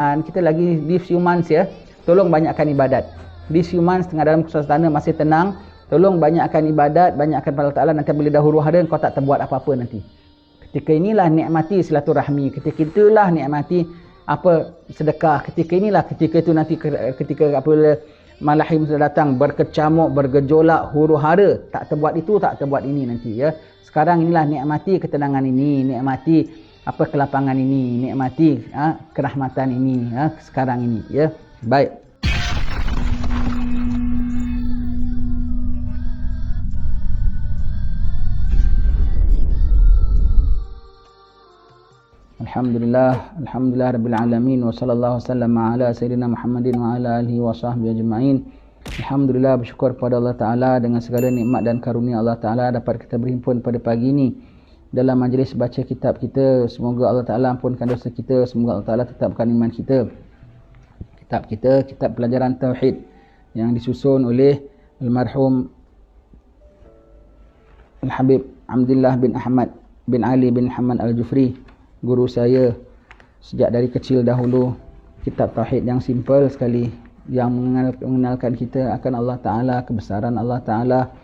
kita lagi di few months ya, tolong banyakkan ibadat. Di few months tengah dalam suasana masih tenang, tolong banyakkan ibadat, banyakkan pada Allah Ta'ala. Nanti bila dah huru hara kau tak terbuat apa-apa nanti. Ketika inilah nikmati silaturahmi, ketika itulah nikmati apa sedekah, ketika inilah ketika itu nanti ketika apabila malahim sudah datang berkecamuk, bergejolak, huru hara, tak terbuat itu, tak terbuat ini nanti ya. Sekarang inilah nikmati ketenangan ini, nikmati apa kelapangan ini, nikmati kerahmatan ini sekarang ini ya. Baik. Alhamdulillah rabbil alamin wa sallallahu wasallam ala sayyidina Muhammadin wa ala alihi wa sahbihi ajma'in. Alhamdulillah, bersyukur kepada Allah Ta'ala dengan segala nikmat dan karunia Allah Ta'ala dapat kita berhimpun pada pagi ini dalam majlis baca kitab kita. Semoga Allah Ta'ala ampunkan dosa kita, semoga Allah Ta'ala tetapkan iman kita. Kitab kita, kitab pelajaran Tauhid yang disusun oleh almarhum Al-Habib Abdullah bin Ahmad bin Ali bin Muhammad Al-Jufri, guru saya sejak dari kecil dahulu. Kitab Tauhid yang simple sekali, yang mengenalkan kita akan Allah Ta'ala, kebesaran Allah Ta'ala,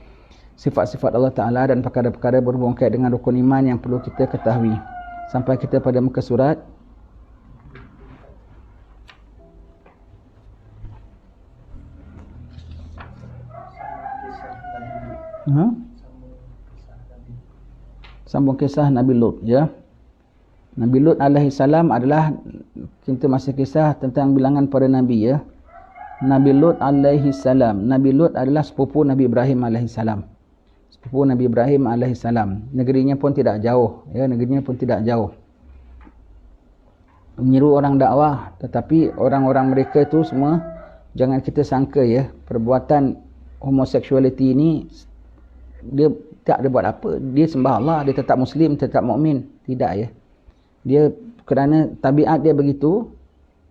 sifat-sifat Allah Ta'ala dan perkara-perkara berhubung kait dengan rukun iman yang perlu kita ketahui. Sampai kita pada muka surat sambung kisah Nabi Lut ya. Nabi Lut alaihi salam adalah, kita masih kisah tentang bilangan para nabi ya. Nabi Lut alaihi salam. Nabi Lut adalah sepupu Nabi Ibrahim alaihi salam. Sepupu Nabi Ibrahim alaihi salam. Negerinya pun tidak jauh ya, negerinya pun tidak jauh. Menyeru orang dakwah, tetapi orang-orang mereka itu semua jangan kita sangka ya, perbuatan homoseksualiti ini dia tak ada buat apa, dia sembah Allah, dia tetap muslim, tetap mukmin. Tidak ya. Dia kerana tabiat dia begitu,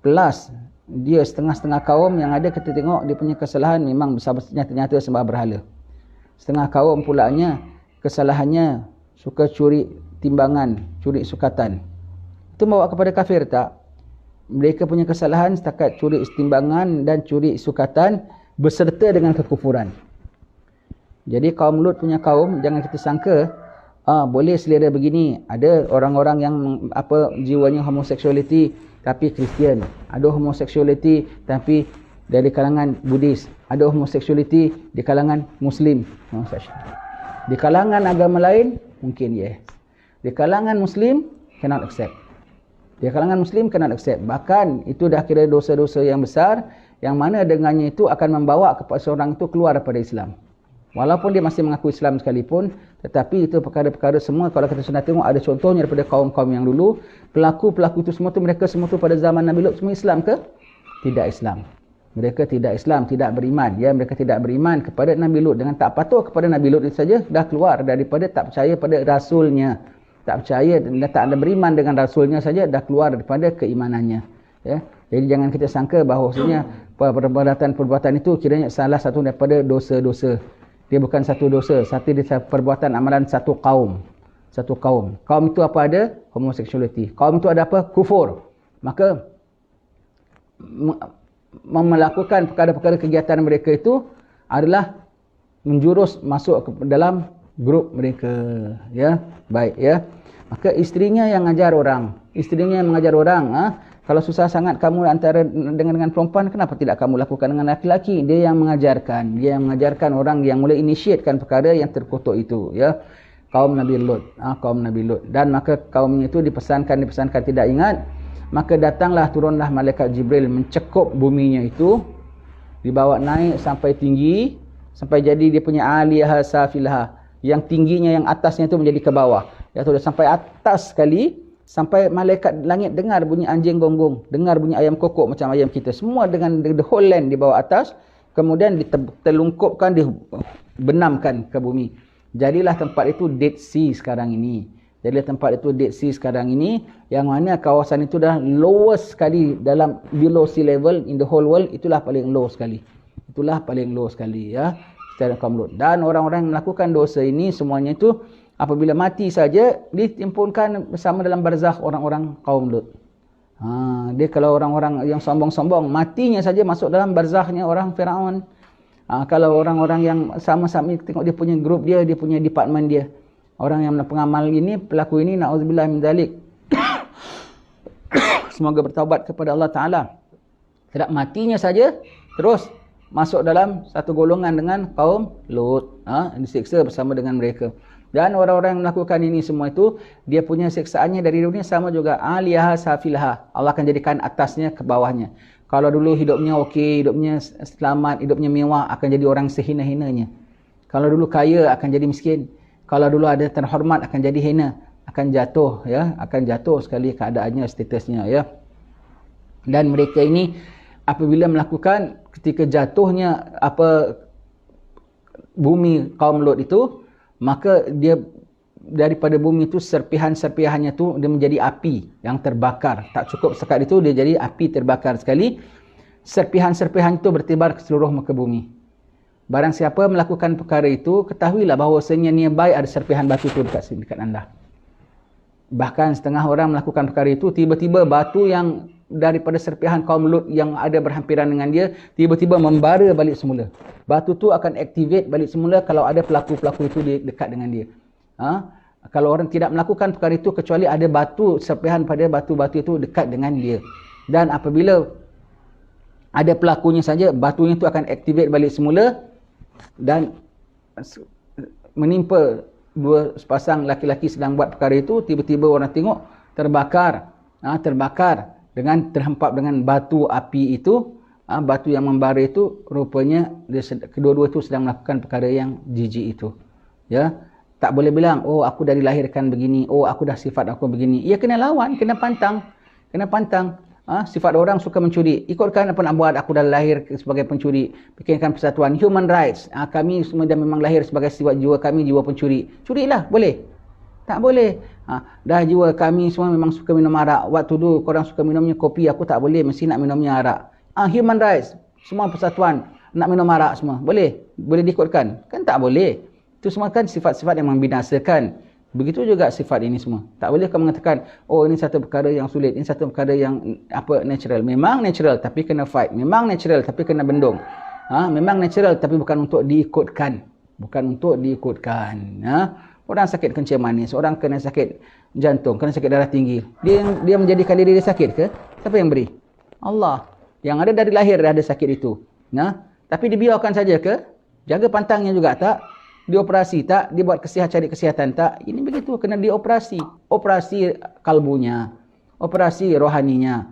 plus dia setengah-setengah kaum yang ada kita tengok dia punya kesalahan memang besar-besarnya ternyata sembah berhala. Setengah kaum pulaknya kesalahannya suka curi timbangan, curi sukatan. Itu membawa kepada kafir tak? Mereka punya kesalahan setakat curi timbangan dan curi sukatan beserta dengan kekufuran. Jadi kaum Lut punya kaum, jangan kita sangka boleh selera begini. Ada orang-orang yang jiwanya homoseksualiti tapi Kristian. Ada homoseksualiti tapi dari kalangan Buddhis. Ada homoseksualiti di kalangan Muslim. Di kalangan agama lain mungkin yes. Di kalangan Muslim cannot accept. Di kalangan Muslim cannot accept. Bahkan itu dah kira dosa-dosa yang besar, yang mana dengannya itu akan membawa kepada seorang itu keluar daripada Islam. Walaupun dia masih mengaku Islam sekalipun, tetapi itu perkara-perkara semua kalau kita sudah tengok ada contohnya daripada kaum-kaum yang dulu, pelaku-pelaku itu semua tu mereka semua tu pada zaman Nabi Lut semua Islam ke? Tidak Islam. Mereka tidak Islam, tidak beriman. Ya, mereka tidak beriman kepada Nabi Lut. Dengan tak patuh kepada Nabi Lut itu saja dah keluar daripada tak percaya pada rasulnya. Tak percaya dan tak ada beriman dengan rasulnya saja dah keluar daripada keimanannya. Ya. Jadi jangan kita sangka bahawasanya perbuatan itu kiranya salah satu daripada dosa-dosa. Dia bukan satu dosa, satu perbuatan amalan satu kaum. Satu kaum. Kaum itu apa ada? Homoseksualiti. Kaum itu ada apa? Kufur. Maka melakukan perkara-perkara kegiatan mereka itu adalah menjurus masuk ke dalam grup mereka. Ya, baik ya. Maka isterinya yang mengajar orang. Isterinya yang mengajar orang. Kalau susah sangat kamu antara dengan perempuan, kenapa tidak kamu lakukan dengan laki-laki? Dia yang mengajarkan. Dia yang mengajarkan orang yang mulai initiatekan perkara yang terkutuk itu. Ya, kaum Nabi Lut. Kaum Nabi Lut. Dan maka kaumnya itu dipesankan tidak ingat. Maka datanglah, turunlah malaikat Jibril mencekup buminya itu. Dibawa naik sampai tinggi. Sampai jadi dia punya aliyah safilha. Yang tingginya, yang atasnya itu menjadi ke bawah. Iaitu sampai atas sekali. Sampai malaikat langit dengar bunyi anjing gonggong, dengar bunyi ayam kokok macam ayam kita. Semua dengan the whole land di bawah atas. Kemudian ditelungkupkan, dibenamkan ke bumi. Jadilah tempat itu Dead Sea sekarang ini. Jadilah tempat itu Dead Sea sekarang ini. Yang mana kawasan itu dah lowest sekali dalam below sea level in the whole world. Itulah paling low sekali. Itulah paling low sekali ya. Secara kaum Lut. Dan orang-orang yang melakukan dosa ini semuanya itu apabila mati saja ditimpunkan bersama dalam barzakh orang-orang kaum Lut. Dia kalau orang-orang yang sombong-sombong, matinya saja masuk dalam barzakhnya orang Firaun. Kalau orang-orang yang sama-sama tengok dia punya grup dia punya departmen dia. Orang yang pengamal ini, pelaku ini, na'udzubillah min dzalik. Semoga bertaubat kepada Allah Ta'ala. Tidak matinya saja, terus masuk dalam satu golongan dengan kaum Lut. Disiksa bersama dengan mereka. Dan orang-orang yang melakukan ini semua itu, dia punya siksaannya dari dunia sama juga. Aliyaha safilha. Allah akan jadikan atasnya ke bawahnya. Kalau dulu hidupnya okey, hidupnya selamat, hidupnya mewah, akan jadi orang sehina-hinanya. Kalau dulu kaya, akan jadi miskin. Kalau dulu ada terhormat, akan jadi hina. Akan jatuh, ya. Akan jatuh sekali keadaannya, statusnya, ya. Dan mereka ini, apabila melakukan ketika jatuhnya bumi kaum Lut itu, maka dia daripada bumi itu serpihan-serpihannya tu dia menjadi api yang terbakar. Tak cukup sekat itu, dia jadi api terbakar sekali. Serpihan-serpihan itu bertebar ke seluruh muka bumi. Barang siapa melakukan perkara itu, ketahuilah bahawasanya nearby ada serpihan batu itu dekat anda. Bahkan setengah orang melakukan perkara itu, tiba-tiba batu yang daripada serpihan kaum Lut yang ada berhampiran dengan dia, tiba-tiba membara balik semula. Batu tu akan activate balik semula kalau ada pelaku-pelaku itu dekat dengan dia. Kalau orang tidak melakukan perkara itu, kecuali ada batu, serpihan pada batu-batu itu dekat dengan dia. Dan apabila ada pelakunya saja, batunya itu akan activate balik semula dan menimpa dua sepasang laki-laki sedang buat perkara itu, tiba-tiba orang tengok terbakar. Terbakar dengan terhempap dengan batu api itu, batu yang membara itu, rupanya kedua-dua itu sedang melakukan perkara yang jijik itu. Ya, tak boleh bilang, oh aku dah dilahirkan begini, oh aku dah sifat aku begini. Ia kena lawan, kena pantang. Kena pantang. Sifat orang suka mencuri. Ikutkan apa nak buat, aku dah lahir sebagai pencuri. Bikinkan persatuan. Human rights. Kami semua dah memang lahir sebagai sifat jiwa kami, jiwa pencuri. Curilah, boleh? Tak boleh. Dah jiwa kami semua memang suka minum arak. Waktu dulu korang suka minumnya kopi, aku tak boleh, mesti nak minumnya arak. Human rights. Semua persatuan. Nak minum arak semua. Boleh? Boleh diikutkan? Kan tak boleh. Itu semua kan sifat-sifat yang membinasakan. Begitu juga sifat ini semua. Tak boleh kau mengatakan, oh ini satu perkara yang sulit, ini satu perkara yang natural. Memang natural tapi kena fight. Memang natural tapi kena bendung. Memang natural tapi bukan untuk diikutkan. Bukan untuk diikutkan. Orang sakit kencing manis, orang kena sakit jantung, kena sakit darah tinggi. Dia menjadikan diri dia sakit ke? Siapa yang beri? Allah. Yang ada dari lahir dah ada sakit itu. Tapi dibiarkan saja ke? Jaga pantangnya juga tak? Dioperasi tak? Dia buat cari kesihatan tak? Ini begitu, kena dioperasi. Operasi kalbunya, operasi rohaninya,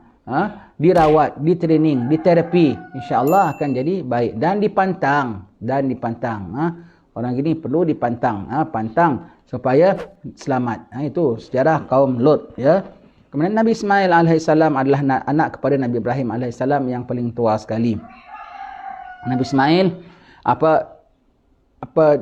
dirawat, ditraining, diterapi. InsyaAllah akan jadi baik. Dan dipantang. Orang gini perlu dipantang. Pantang supaya selamat. Itu sejarah kaum Lut. Ya. Kemudian Nabi Ismail AS adalah anak kepada Nabi Ibrahim AS yang paling tua sekali. Nabi Ismail, apa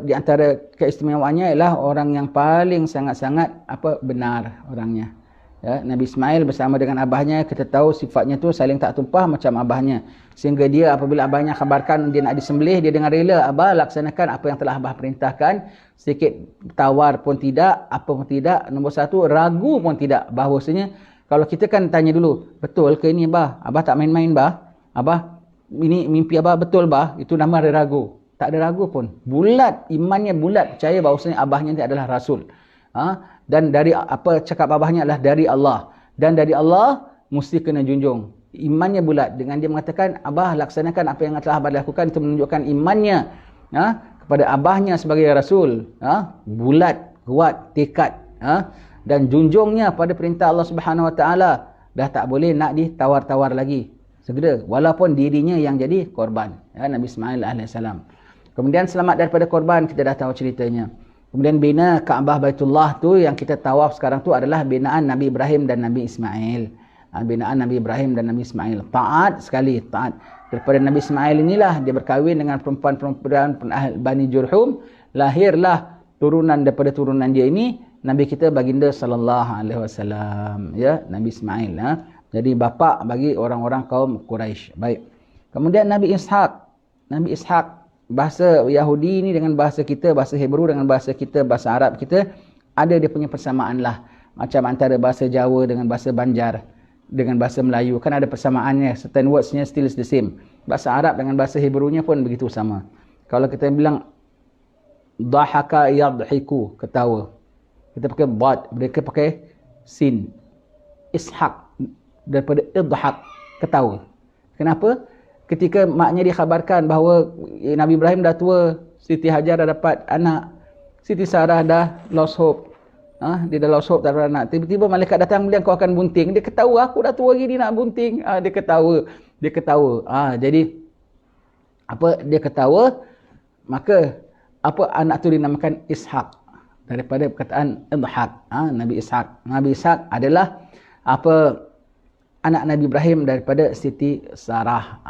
di antara keistimewaannya ialah orang yang paling sangat-sangat benar orangnya. Ya, Nabi Ismail bersama dengan abahnya, kita tahu sifatnya tu saling tak tumpah macam abahnya. Sehingga dia apabila abahnya khabarkan dia nak disembelih, dia dengan rela, abah laksanakan apa yang telah abah perintahkan. Sedikit tawar pun tidak, apa pun tidak. Nombor satu, ragu pun tidak. Bahawasanya kalau kita kan tanya dulu, betul ke ini abah? Abah tak main-main bah? Abah, ini mimpi abah betul bah? Itu nama ada ragu. Tak ada ragu pun. Bulat, imannya bulat. Percaya bahawasanya abahnya ini adalah Rasul. Dan dari apa cakap abahnya adalah dari Allah. Dan dari Allah, mesti kena junjung. Imannya bulat. Dengan dia mengatakan, abah laksanakan apa yang telah abah lakukan, itu menunjukkan imannya kepada abahnya sebagai Rasul. Bulat, kuat, tekad. Dan junjungnya pada perintah Allah Subhanahu Wa Taala. Dah tak boleh nak ditawar-tawar lagi. Segera. Walaupun dirinya yang jadi korban. Nabi Ismail AS. Kemudian selamat daripada korban, kita dah tahu ceritanya. Kemudian bina Kaabah Baitullah tu yang kita tawaf sekarang tu adalah binaan Nabi Ibrahim dan Nabi Ismail. Binaan Nabi Ibrahim dan Nabi Ismail. Taat sekali, taat. Daripada Nabi Ismail inilah dia berkahwin dengan perempuan-perempuan Bani Jurhum. Lahirlah turunan daripada turunan dia ini Nabi kita baginda sallallahu alaihi wasallam. Ya, Nabi Ismail. Jadi bapa bagi orang-orang kaum Quraisy. Baik. Kemudian Nabi Ishaq. Nabi Ishaq, bahasa Yahudi ni dengan bahasa kita, bahasa Hebrew dengan bahasa kita, bahasa Arab kita, ada dia punya persamaan lah. Macam antara bahasa Jawa dengan bahasa Banjar. dengan bahasa Melayu. Kan ada persamaannya, certain words-nya still is the same. Bahasa Arab dengan bahasa Hebrew-nya pun begitu sama. Kalau kita bilang dhahaka yadhiku, ketawa, kita pakai dad, mereka pakai sin. Ishaq daripada idhaq, ketawa. Kenapa? Ketika maknya dikhabarkan bahawa Nabi Ibrahim dah tua, Siti Hajar dah dapat anak, Siti Sarah dah lost hope. Dia dah lost hope tak ada anak. Tiba-tiba malaikat datang bilang kau akan bunting. Dia ketawa, aku dah tua gini nak bunting. Dia ketawa. Jadi apa dia ketawa, maka apa anak tu dinamakan Ishaq daripada perkataan idhaq. Nabi Ishaq. Nabi Ishaq adalah apa anak Nabi Ibrahim daripada Siti Sarah.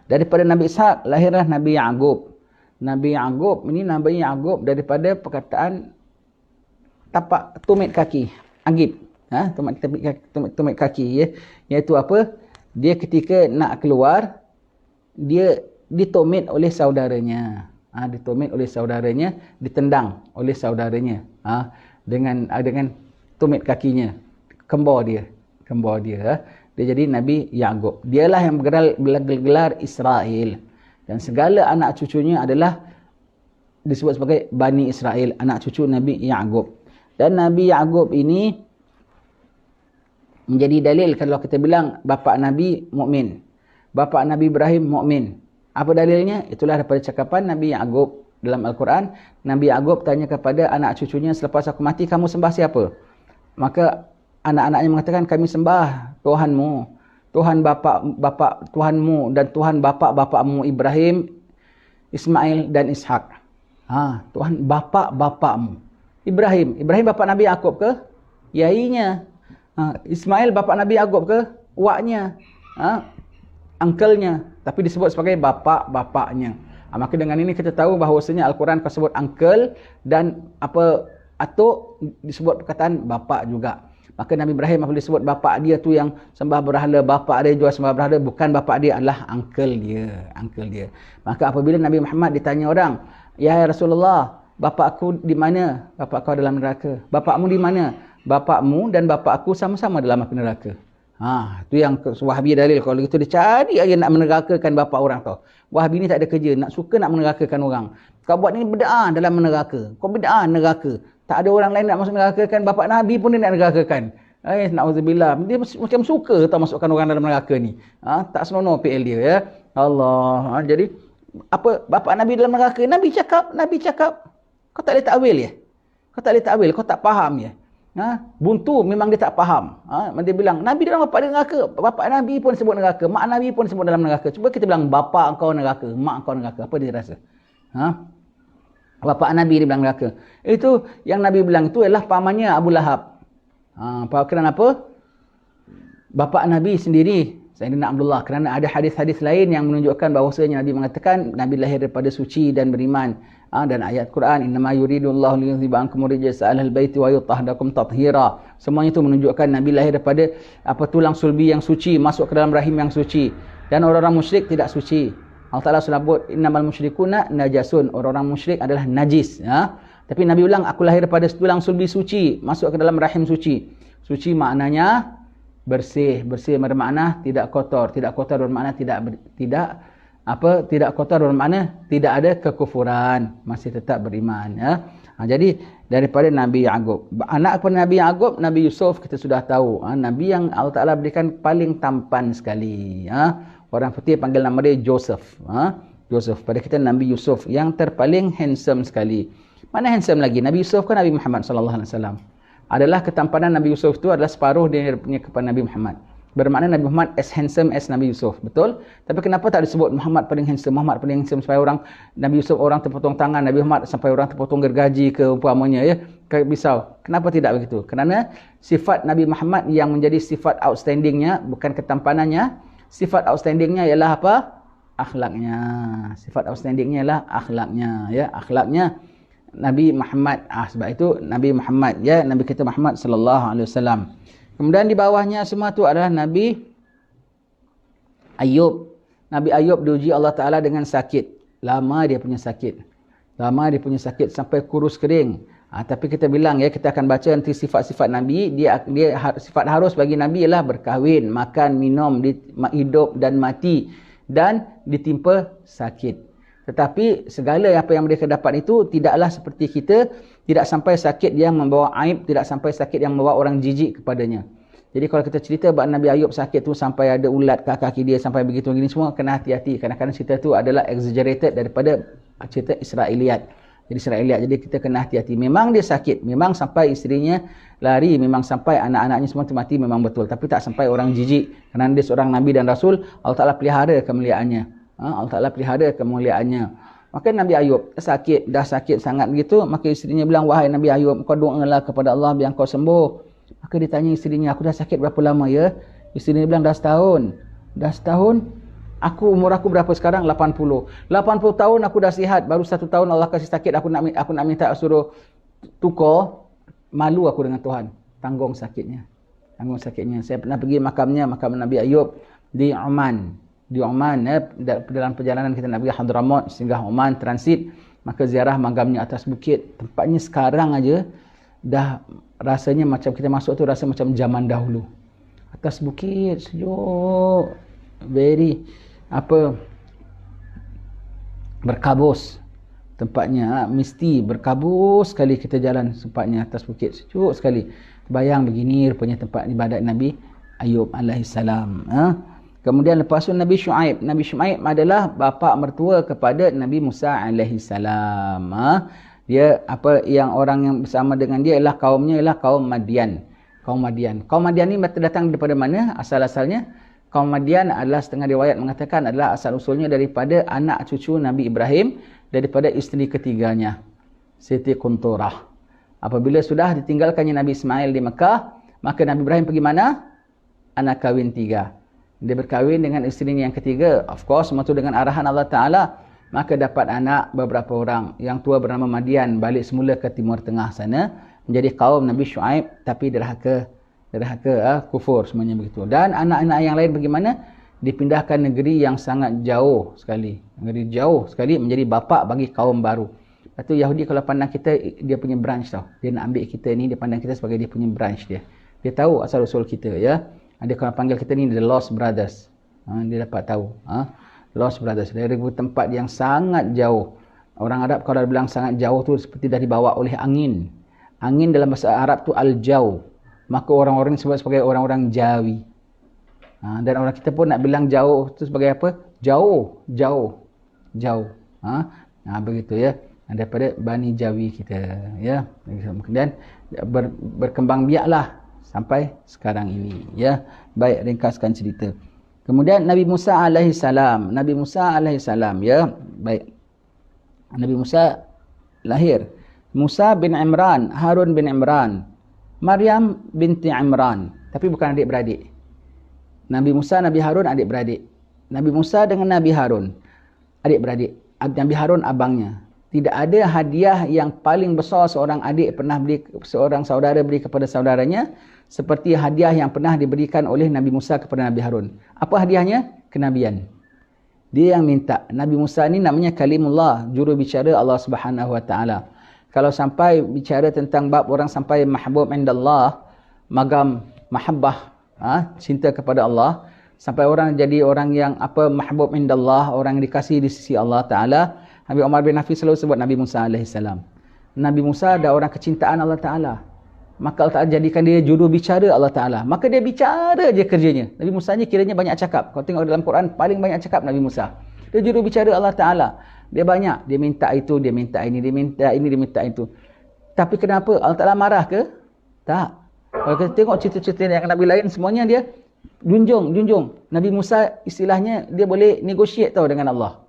Daripada Nabi Ishaq lahirlah Nabi Ya'qub. Nabi Ya'qub ini Nabi Ya'qub daripada perkataan tapak tumit kaki, agib. Tumit kaki ya. Iaitu apa? Dia ketika nak keluar, dia ditumit oleh saudaranya. Ditendang oleh saudaranya. Dengan tumit kakinya. Kembar dia. Dia jadi Nabi Ya'qub. Dialah yang bergelar Israel. Dan segala anak cucunya adalah disebut sebagai Bani Israel, anak cucu Nabi Ya'qub. Dan Nabi Ya'qub ini menjadi dalil kalau kita bilang bapa Nabi mukmin, bapa Nabi Ibrahim mukmin. Apa dalilnya? Itulah daripada cakapan Nabi Ya'qub dalam Al-Quran. Nabi Ya'qub tanya kepada anak cucunya, selepas aku mati kamu sembah siapa? Maka anak-anaknya mengatakan, kami sembah Tuhanmu, Tuhan bapa Tuhanmu dan Tuhan bapa-bapamu Ibrahim, Ismail dan Ishak. Tuhan bapa-bapamu. Ibrahim bapa Nabi Ya'qub ke? Yainya. Ismail bapa Nabi Ya'qub ke? Waknya. Uncle-nya. Tapi disebut sebagai bapa-bapaknya. Maka dengan ini kita tahu bahawasanya Al-Quran kau sebut uncle dan atuk disebut perkataan bapa juga. Maka Nabi Ibrahim apabila disebut bapa dia tu yang sembah berhala, bapa dia jual sembah berhala, bukan bapa dia, adalah uncle dia. Maka apabila Nabi Muhammad ditanya orang, ya Rasulullah, bapa aku di mana? Bapa kau dalam neraka. Bapakmu di mana? Bapakmu dan bapa aku sama-sama dalam api neraka. Tu yang Wahabi dalil. Kalau gitu dia cari aja nak menerakakan bapa orang tau. Wahabi ni tak ada kerja, suka nak menerakakan orang. Kau buat ni bid'ah dalam meneraka. Kau bid'ah neraka. Tak ada orang lain nak masuk neraka kan, bapa Nabi pun dia nak nerakakan. Na'udzubillah. Dia macam suka tak masukkan orang dalam neraka ni. Tak senonoh PL dia ya. Allah. Jadi apa bapa Nabi dalam neraka? Nabi cakap. Kau tak boleh takwil ya? Kau tak faham ya? Buntu memang dia tak faham. Dia bilang Nabi dalam bapa dia neraka. Bapa Nabi pun sebut neraka, mak Nabi pun sebut dalam neraka. Cuba kita bilang bapa engkau neraka, mak engkau neraka. Apa dia rasa? Bapa Nabi dia bilang neraka. Itu yang Nabi bilang itu ialah pamannya Abu Lahab. Kenapa? Bapa Nabi sendiri, Sayyidina Abdullah, kerana ada hadis-hadis lain yang menunjukkan bahawasanya Nabi mengatakan Nabi lahir daripada suci dan beriman. Dan ayat Quran, innama yuridullahu liyudhiba ankum rijsa ahlal baiti wa yutahhirakum tathira. Semuanya itu menunjukkan Nabi lahir daripada tulang sulbi yang suci, masuk ke dalam rahim yang suci. Dan orang-orang musyrik tidak suci. Allah Ta'ala sebut innamal musyrikuna najasun. Orang-orang musyrik adalah najis. Tapi Nabi bilang aku lahir daripada tulang sulbi suci, masuk ke dalam rahim suci. Suci maknanya bersih. Bersih bermakna tidak kotor. Tidak kotor bermakna tidak kotor bermakna tidak ada kekufuran, masih tetap beriman ya. Jadi daripada Nabi Ya'qub, anak kepada Nabi Ya'qub, Nabi Yusuf kita sudah tahu, Nabi yang Allah Ta'ala berikan paling tampan sekali. Orang putih panggil nama dia Joseph. Joseph. Pada kita Nabi Yusuf yang terpaling handsome sekali. Mana handsome lagi? Nabi Yusuf kan Nabi Muhammad SAW. Adalah ketampanan Nabi Yusuf itu adalah separuh dia punya kepada Nabi Muhammad. Bermakna Nabi Muhammad as handsome as Nabi Yusuf. Betul? Tapi kenapa tak disebut Muhammad paling handsome? Muhammad paling handsome sampai orang, Nabi Yusuf orang terpotong tangan, Nabi Muhammad sampai orang terpotong gergaji ke umpamanya ya. Pisau. Kenapa tidak begitu? Kerana sifat Nabi Muhammad yang menjadi sifat outstandingnya bukan ketampanannya. Sifat outstandingnya ialah apa? Akhlaknya. Sifat outstandingnya ialah akhlaknya ya. Akhlaknya Nabi Muhammad. Sebab itu Nabi Muhammad ya, Nabi kita Muhammad sallallahu alaihi wasallam. Kemudian di bawahnya semua tu adalah Nabi Ayub. Nabi Ayub diuji Allah Ta'ala dengan sakit. Lama dia punya sakit sampai kurus kering. Tapi kita bilang ya, kita akan baca nanti sifat-sifat Nabi. Sifat harus bagi Nabi ialah berkahwin, makan, minum, hidup dan mati, dan ditimpa sakit. Tetapi segala apa yang mereka dapat itu tidaklah seperti kita, tidak sampai sakit yang membawa aib, tidak sampai sakit yang membawa orang jijik kepadanya. Jadi kalau kita cerita bahawa Nabi Ayub sakit tu sampai ada ulat kat kaki dia, sampai begitu begini semua, kena hati-hati. Kadang-kadang cerita tu adalah exaggerated daripada cerita Israiliyat. Jadi kita kena hati-hati. Memang dia sakit, memang sampai isterinya lari, memang sampai anak-anaknya semua mati, memang betul. Tapi tak sampai orang jijik. Kerana dia seorang Nabi dan Rasul, Allah Ta'ala pelihara kemuliaannya. Allah Ta'ala pelihara kemuliaannya. Maka Nabi Ayub dah sakit sangat begitu. Maka isterinya bilang, wahai Nabi Ayub, kau doalah kepada Allah biar kau sembuh. Maka dia tanya isterinya, aku dah sakit berapa lama ya? Isterinya bilang, dah setahun. Dah setahun? Umur aku berapa sekarang? 80. 80 tahun aku dah sihat. Baru 1 tahun Allah kasih sakit. Aku nak minta suruh tukar. Malu aku dengan Tuhan. Tanggung sakitnya. Saya pernah pergi makam Nabi Ayub di Oman. Dalam perjalanan kita nak pergi Hadramaut, singgah Oman, transit. Maka ziarah makamnya atas bukit. Tempatnya sekarang aja dah rasanya macam kita masuk tu rasa macam zaman dahulu. Atas bukit, sejuk, very berkabus tempatnya, mesti berkabus sekali kita jalan tempatnya atas bukit, sejuk sekali. Bayang begini rupanya tempat ibadat Nabi Ayub alaihissalam. Kemudian lepas tu Nabi Shu'aib adalah bapa mertua kepada Nabi Musa alaihissalam. Dia yang orang yang bersama dengan dia ialah kaumnya ialah kaum Madian. Kaum Madian ni datang daripada mana asal-asalnya? Kaum Madian adalah setengah riwayat mengatakan adalah asal usulnya daripada anak cucu Nabi Ibrahim, daripada isteri ketiganya, Siti Qunturah. Apabila sudah ditinggalkannya Nabi Ismail di Mekah, maka Nabi Ibrahim pergi mana? Anak kahwin 3. Dia berkahwin dengan isterinya yang ketiga. Of course, semua itu dengan arahan Allah Ta'ala. Maka dapat anak beberapa orang. Yang tua bernama Madian, balik semula ke Timur Tengah sana, menjadi kaum Nabi Shu'aib, tapi derhaka, kufur semuanya begitu. Dan anak-anak yang lain bagaimana? Dipindahkan negeri yang sangat jauh sekali. Negeri jauh sekali, menjadi bapa bagi kaum baru. Lepas tu Yahudi kalau pandang kita, dia punya branch tau. Dia nak ambil kita ni, dia pandang kita sebagai dia punya branch dia. Dia tahu asal-usul kita ya. Dia kalau panggil kita ni the Lost Brothers. Dia dapat tahu. Lost Brothers, dari tempat yang sangat jauh. Orang Arab kalau bilang sangat jauh tu seperti dah dibawa oleh angin. Angin dalam bahasa Arab tu al-jaw. Maka orang-orang disebut sebagai orang-orang Jawi. Dan orang kita pun nak bilang jauh tu sebagai apa? Jauh. Begitu ya. Daripada Bani Jawi kita ya. Kemudian berkembang biaklah sampai sekarang ini ya. Baik, ringkaskan cerita. Kemudian Nabi Musa alaihissalam ya. Baik. Nabi Musa lahir. Musa bin Imran, Harun bin Imran, Maryam binti Imran, tapi bukan adik-beradik. Nabi Musa, Nabi Harun adik-beradik. Nabi Musa dengan Nabi Harun adik-beradik. Nabi Harun abangnya. Tidak ada hadiah yang paling besar seorang saudara beri kepada saudaranya seperti hadiah yang pernah diberikan oleh Nabi Musa kepada Nabi Harun. Apa hadiahnya? Kenabian. Dia yang minta. Nabi Musa ni namanya Kalimullah, juru bicara Allah Subhanahu Wa Taala. Kalau sampai bicara tentang bab orang sampai mahbub indallah, magam mahabbah, cinta kepada Allah, sampai orang jadi orang yang mahbub indallah, orang yang dikasihi di sisi Allah Taala. Habib Umar bin Hafiz selalu sebut Nabi Musa alaihissalam. Nabi Musa ada orang kecintaan Allah Ta'ala. Maka Allah Ta'ala jadikan dia juru bicara Allah Ta'ala. Maka dia bicara je kerjanya. Nabi Musa ni kiranya banyak cakap. Kalau tengok dalam Quran, paling banyak cakap Nabi Musa. Dia juru bicara Allah Ta'ala. Dia banyak. Dia minta itu, dia minta ini, dia minta ini, dia minta itu. Tapi kenapa? Allah Ta'ala marah ke? Tak. Kalau kita tengok cerita-cerita yang Nabi lain, semuanya dia junjung. Nabi Musa istilahnya, dia boleh negotiate tau dengan Allah.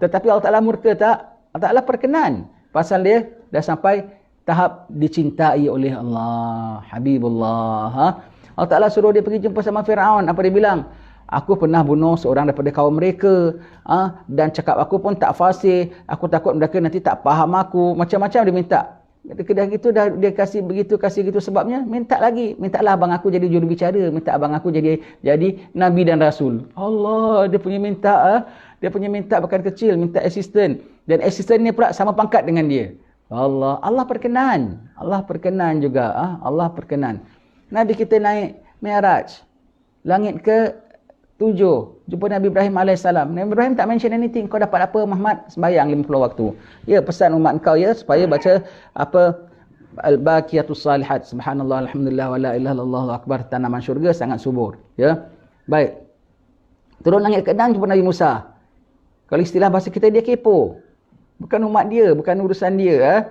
Tetapi Allah Ta'ala murka tak? Allah Ta'ala perkenan. Pasal dia dah sampai tahap dicintai oleh Allah. Habibullah. Allah Ta'ala suruh dia pergi jumpa sama Fir'aun. Apa dia bilang? Aku pernah bunuh seorang daripada kaum mereka. Dan cakap aku pun tak fasih. Aku takut mereka nanti tak faham aku. Macam-macam dia minta. Kedah gitu dah dia kasih gitu sebabnya minta lagi, mintalah abang aku jadi juru bicara, minta abang aku jadi nabi dan rasul. Allah, dia punya minta bukan kecil, minta assistant, dan assistant ni pula sama pangkat dengan dia. Allah perkenan. Allah perkenan juga. Allah perkenan. Nabi kita naik Mi'raj. Langit ke 7. Jumpa Nabi Ibrahim AS. Nabi Ibrahim tak mention anything. Kau dapat apa Muhammad? Sembayang 50 waktu. Ya, pesan umat kau ya, supaya baca apa Al-Baqiyatus Salihat. Subhanallah, Alhamdulillah, wa la ilaha illallah, Allahu Akbar. Tanaman syurga sangat subur. Ya. Baik. Turun langit ke 6 jumpa Nabi Musa. Kalau istilah bahasa kita, dia kepo. Bukan umat dia, bukan urusan dia.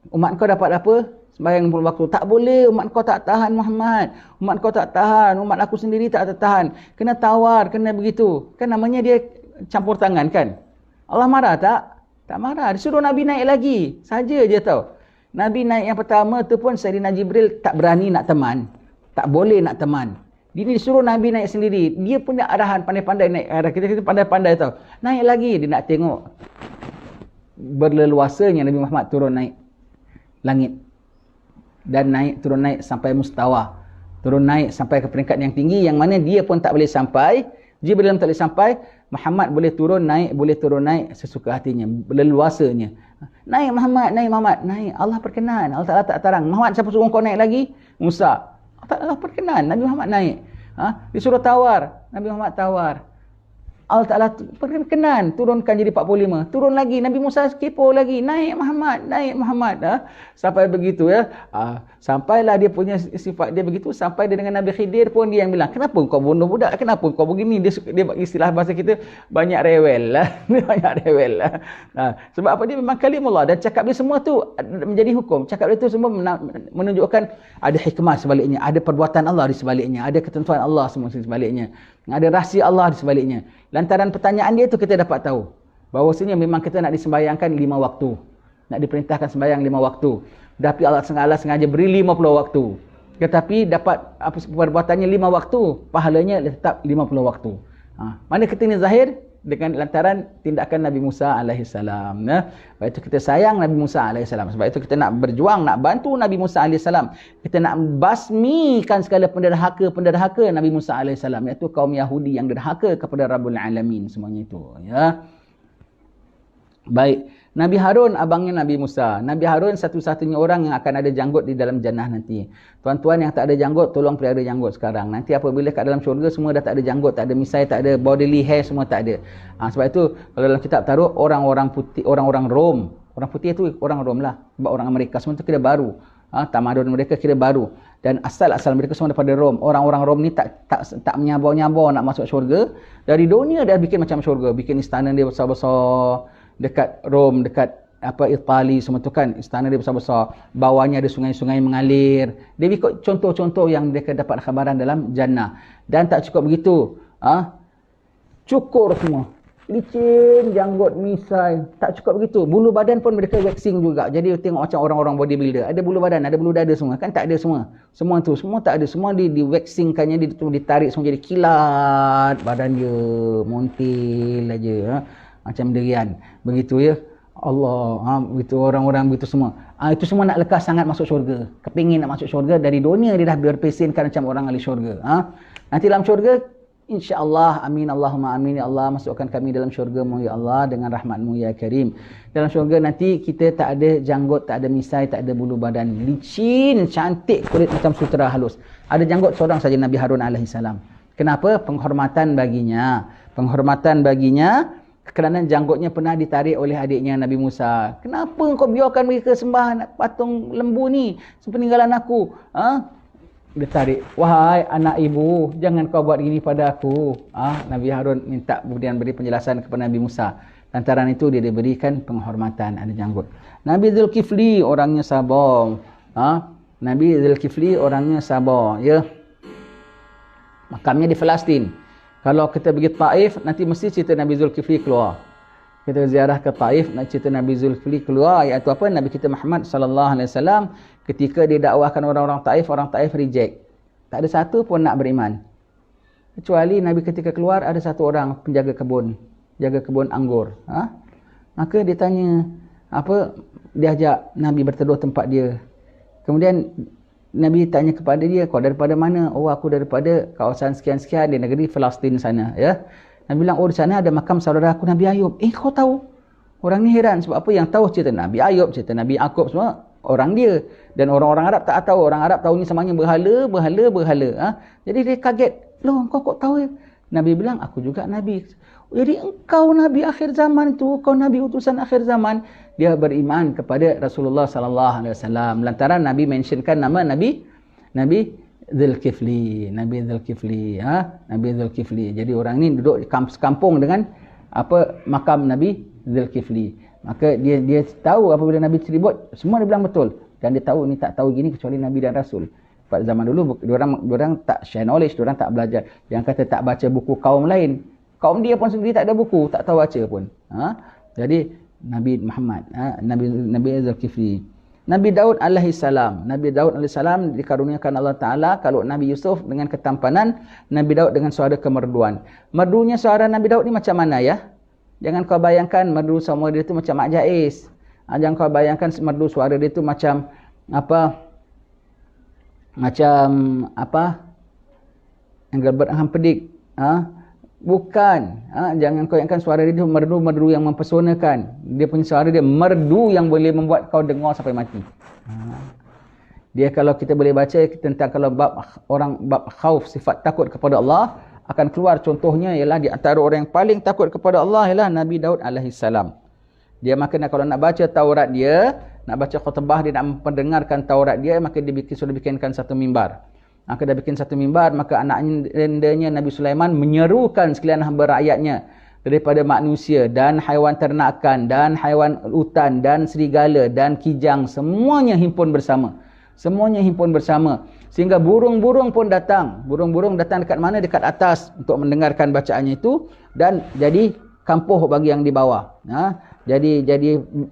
Umat kau dapat apa? Sembahyang 50 waktu. Tak boleh, umat kau tak tahan Muhammad. Umat kau tak tahan, umat aku sendiri tak tahan. Kena tawar, kena begitu. Kan namanya dia campur tangan kan? Allah marah tak? Tak marah. Dia suruh Nabi naik lagi. Saja je tau. Nabi naik yang pertama tu pun Sayyidina Jibril tak berani nak teman. Tak boleh nak teman. Dia disuruh Nabi naik sendiri. Dia punya arahan, pandai-pandai naik. Kita pandai-pandai tau. Naik lagi, dia nak tengok berleluasanya Nabi Muhammad turun naik langit. Dan turun naik sampai mustawa. Turun naik sampai ke peringkat yang tinggi, yang mana dia pun tak boleh sampai. Jibril tak boleh sampai. Muhammad boleh turun naik sesuka hatinya, berleluasanya. Naik Muhammad, naik. Allah perkenan. Allah Ta'ala tak tarang. Muhammad, siapa suruh kau naik lagi? Musa. Allah perkenan. Nabi Muhammad naik. Disuruh tawar. Nabi Muhammad tawar. Allah Ta'ala perkenan. Turunkan jadi 45. Turun lagi. Nabi Musa kepo lagi. Naik Muhammad. Sampai begitu ya. Sampailah dia punya sifat dia begitu. Sampai dia dengan Nabi Khidir pun dia yang bilang, kenapa kau bunuh budak? Kenapa kau begini? Dia istilah bahasa kita, banyak rewel lah. Banyak rewel lah. Sebab apa? Dia memang kalimullah. Dan cakap dia semua tu menjadi hukum. Cakap dia tu semua menunjukkan ada hikmah sebaliknya. Ada perbuatan Allah di sebaliknya. Ada ketentuan Allah semua di sebaliknya. Ada rahsia Allah di sebaliknya. Lantaran pertanyaan dia tu kita dapat tahu bahawasanya memang kita nak disembayangkan 5 waktu. Nak diperintahkan sembayang 5 waktu. Tapi Allah sengaja beri 50 waktu. Tetapi dapat perbuatannya 5 waktu, pahalanya tetap 50 waktu. Mana kita ni zahir? Dengan lantaran tindakan Nabi Musa AS. Sebab itu kita sayang Nabi Musa AS. Sebab itu kita nak berjuang, nak bantu Nabi Musa AS. Kita nak basmikan segala penderhaka Nabi Musa AS. Iaitu kaum Yahudi yang derhaka kepada Rabbul Alamin. Semuanya itu. Ya. Baik. Nabi Harun abangnya Nabi Musa. Nabi Harun satu-satunya orang yang akan ada janggut di dalam jannah nanti. Tuan-tuan yang tak ada janggut, tolong pelihara janggut sekarang. Nanti apabila kat dalam syurga semua dah tak ada janggut, tak ada misai, tak ada bodily hair, semua tak ada. Sebab itu kalau dalam kitab taruh orang-orang putih, orang-orang Rom. Orang putih itu orang Rom lah. Sebab orang Amerika semua itu kira baru. Tamadun mereka kira baru. Dan asal-asal mereka semua daripada Rom. Orang-orang Rom ni tak menyabar-nyabar nak masuk syurga. Dari dunia dia bikin macam syurga. Bikin istana dia besar-besar. Dekat Rom, dekat Itali semua tu kan, istana dia besar-besar, bawahnya ada sungai-sungai mengalir. Dia ikut contoh-contoh yang mereka dapat khabaran dalam jannah. Dan tak cukup begitu, cukur semua, licin, janggut, misai. Tak cukup begitu, bulu badan pun mereka waxing juga. Jadi tengok macam orang-orang bodybuilder, ada bulu badan, ada bulu dada semua kan, tak ada semua. Semua tak ada, semua di waxingkannya, ditarik semua jadi kilat badan dia, montil aja. Macam derian. Begitu ya. Allah. Begitu orang-orang begitu semua. Itu semua nak lekas sangat masuk syurga. Kepingin nak masuk syurga. Dari dunia dia dah berpesinkan macam orang ahli syurga. Nanti dalam syurga, insya-Allah, amin Allahumma amin ya Allah, masukkan kami dalam syurga-Mu ya Allah dengan rahmat-Mu ya Karim. Dalam syurga nanti kita tak ada janggut, tak ada misai, tak ada bulu badan. Licin, cantik, kulit macam sutera halus. Ada janggut seorang saja, Nabi Harun alaihissalam. Kenapa? Penghormatan baginya. Kerana janggutnya pernah ditarik oleh adiknya Nabi Musa. Kenapa kau biarkan mereka sembah patung lembu ni sepeninggalan aku? Dia tarik. Wahai anak ibu, jangan kau buat gini pada aku. Nabi Harun minta kemudian beri penjelasan kepada Nabi Musa. Lantaran itu dia diberikan penghormatan, ada janggut. Nabi Zulkifli orangnya sabar. Nabi Zulkifli orangnya sabar. Ya. Makamnya di Palestin. Kalau kita pergi Taif, nanti mesti cerita Nabi Zulkifli keluar. Kita ziarah ke Taif, nak cerita Nabi Zulkifli keluar, iaitu apa? Nabi kita Muhammad SAW, ketika dia dakwahkan orang Taif reject. Tak ada satu pun nak beriman. Kecuali Nabi ketika keluar, ada satu orang penjaga kebun. Jaga kebun anggur. Maka dia tanya, dia ajak Nabi berteduh tempat dia. Kemudian Nabi tanya kepada dia, kau daripada mana? Oh, aku daripada kawasan sekian-sekian di negeri Palestin sana. Ya. Nabi bilang, oh di sana ada makam saudara aku Nabi Ayub. Kau tahu? Orang ni heran sebab apa? Yang tahu cerita Nabi Ayub, cerita Nabi Yaqub semua orang dia. Dan orang-orang Arab tak tahu. Orang Arab tahu ni semuanya berhala. Jadi dia kaget. Loh, kau kok tahu ya? Nabi bilang, aku juga Nabi. Jadi engkau Nabi akhir zaman tu, kau Nabi utusan akhir zaman. Dia beriman kepada Rasulullah sallallahu alaihi wasallam. Lantaran Nabi mentionkan nama Nabi Dzulkifli. Nabi Dzulkifli. Jadi orang ni duduk di kampung dengan makam Nabi Dzulkifli. Maka dia tahu apabila Nabi ceribut, semua dia bilang betul. Dan dia tahu ni tak tahu gini kecuali Nabi dan Rasul. Pada zaman dulu diorang tak share knowledge, diorang tak belajar. Yang kata tak baca buku kaum lain. Kaum dia pun sendiri tak ada buku, tak tahu baca pun. Jadi Nabi Muhammad, Nabi Dzulkifli. Nabi Daud alaihissalam. Nabi Daud alaihissalam dikaruniakan Allah Ta'ala. Kalau Nabi Yusuf dengan ketampanan, Nabi Daud dengan suara kemerduan. Merdunya suara Nabi Daud ni macam mana ya? Jangan kau bayangkan merdu suara dia tu macam Mak Jais. Jangan kau bayangkan merdu suara dia tu macam Engelbert Humperdinck. Bukan. Jangan kau bayangkan suara dia tu merdu yang mempesonakan. Dia punya suara dia merdu yang boleh membuat kau dengar sampai mati. Dia kalau kita boleh baca tentang kalau bab khauf, sifat takut kepada Allah, akan keluar contohnya ialah di antara orang yang paling takut kepada Allah ialah Nabi Daud alaihissalam. Dia kalau nak baca Taurat dia, nak baca khutbah dia, nak mendengarkan Taurat dia, maka dia sudah bikinkan satu mimbar. Maka dia bikin satu mimbar, maka anaknya Nabi Sulaiman menyerukan sekalian hamba rakyatnya daripada manusia dan haiwan ternakan dan haiwan hutan dan serigala dan kijang, semuanya himpun bersama. Sehingga burung-burung pun datang. Burung-burung datang dekat mana? Dekat atas untuk mendengarkan bacaannya itu, dan jadi kampuh bagi yang di bawah. Jadi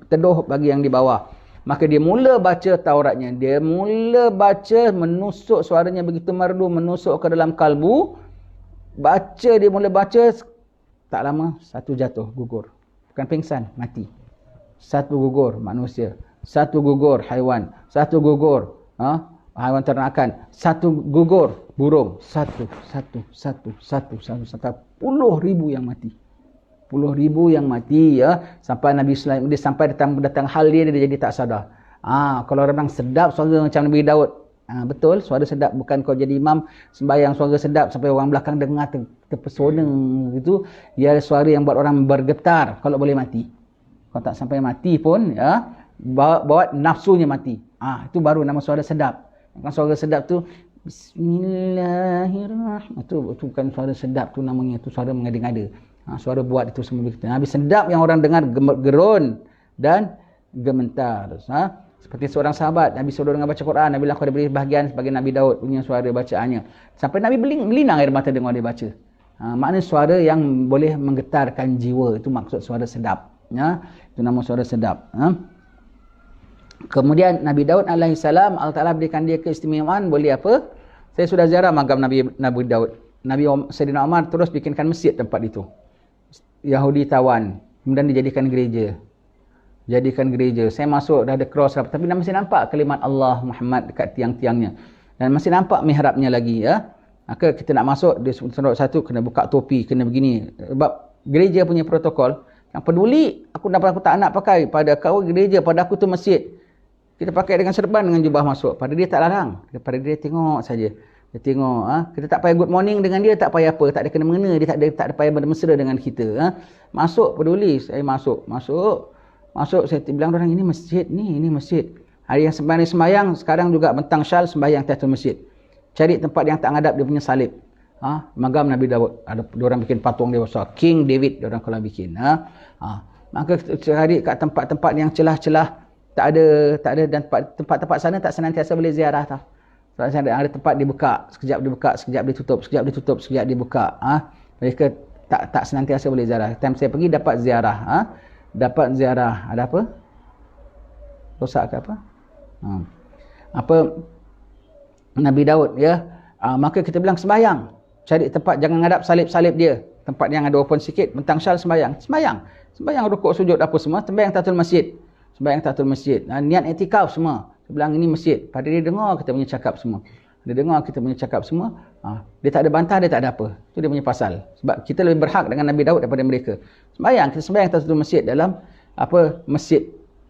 teduh bagi yang di bawah. Maka dia mula baca Tauratnya. Dia mula baca, menusuk suaranya begitu merdu, menusuk ke dalam kalbu. Dia mula baca, tak lama satu jatuh, gugur. Bukan pingsan, mati. Satu gugur manusia, satu gugur haiwan, satu gugur haiwan ternakan, satu gugur burung, satu. 10,000 yang mati. 10,000 yang mati ya. Sampai Nabi Sulaiman dia sampai datang hal dia jadi tak sadar. Kalau orang sedap suara macam Nabi Daud. Betul, suara sedap. Bukan kau jadi imam sembahyang suara sedap sampai orang belakang dengar terpesona gitu. Dia ada suara yang buat orang bergetar kalau boleh mati. Kalau tak sampai mati pun ya, bawa nafsunya mati. Itu baru nama suara sedap. Kan suara sedap tu Bismillahirrahmanirrahim. Itu bukan suara sedap tu namanya, itu suara mengada-ngada. Suara buat itu semua begitu. Nabi sedap yang orang dengar gerun dan gementar. Seperti seorang sahabat, Nabi suruh dengar baca Quran. Nabi bilang kau diberi bahagian sebagai Nabi Daud punya suara bacaannya. Sampai Nabi melinang air mata dengar dia baca. Maknanya suara yang boleh menggetarkan jiwa. Itu maksud suara sedap. Itu nama suara sedap. Kemudian Nabi Daud alaihissalam, Allah Ta'ala berikan dia keistimewaan. Boleh apa? Saya sudah ziarah makam Nabi Daud. Sayyidina Umar terus bikinkan masjid tempat itu. Yahudi tawan, kemudian dijadikan gereja. Saya masuk dah ada cross tapi masih nampak kalimat Allah Muhammad dekat tiang-tiangnya, dan masih nampak mihrabnya lagi ya. Maka kita nak masuk, dia satu kena buka topi, kena begini. Sebab gereja punya protokol, yang peduli aku tak nak pakai, pada kau gereja, pada aku tu masjid. Kita pakai dengan serban, dengan jubah masuk. Pada dia tak larang, pada dia tengok saja. Dia tengok, kita tak payah good morning dengan dia, tak payah apa, tak ada kena mengena, dia tak ada payah bermesra dengan kita. Masuk peduli, saya masuk, saya bilang orang ini masjid ni, ini masjid. Hari yang sembahyang, sekarang juga bentang syal sembahyang Tahiyatul Masjid. Cari tempat yang tak ngadap dia punya salib. Magam Nabi Daud, ada diorang bikin patung dia besar, King David diorang kalau bikin. Maka cari kat tempat-tempat yang celah-celah, tak ada, dan tempat-tempat sana tak senantiasa boleh ziarah tau. Ada tempat dibuka, sekejap ditutup, sekejap dibuka. Mereka tak senantiasa boleh ziarah. Time saya pergi dapat ziarah. Ada apa? Rosak ke apa? Nabi Daud ya. Maka kita bilang sembahyang. Cari tempat, jangan ngadap salib-salib dia. Tempat yang ada open sikit, bentang syal sembahyang. Sembahyang rukuk sujud apa semua, sembahyang Tahiyatul Masjid. Niat iktikaf semua. Dia bilang ini masjid. Pada dia dengar kita punya cakap semua. Dia tak ada bantah, dia tak ada apa. Itu dia punya pasal. Sebab kita lebih berhak dengan Nabi Daud daripada mereka. Kita sembahyang Tahiyatul Masjid dalam masjid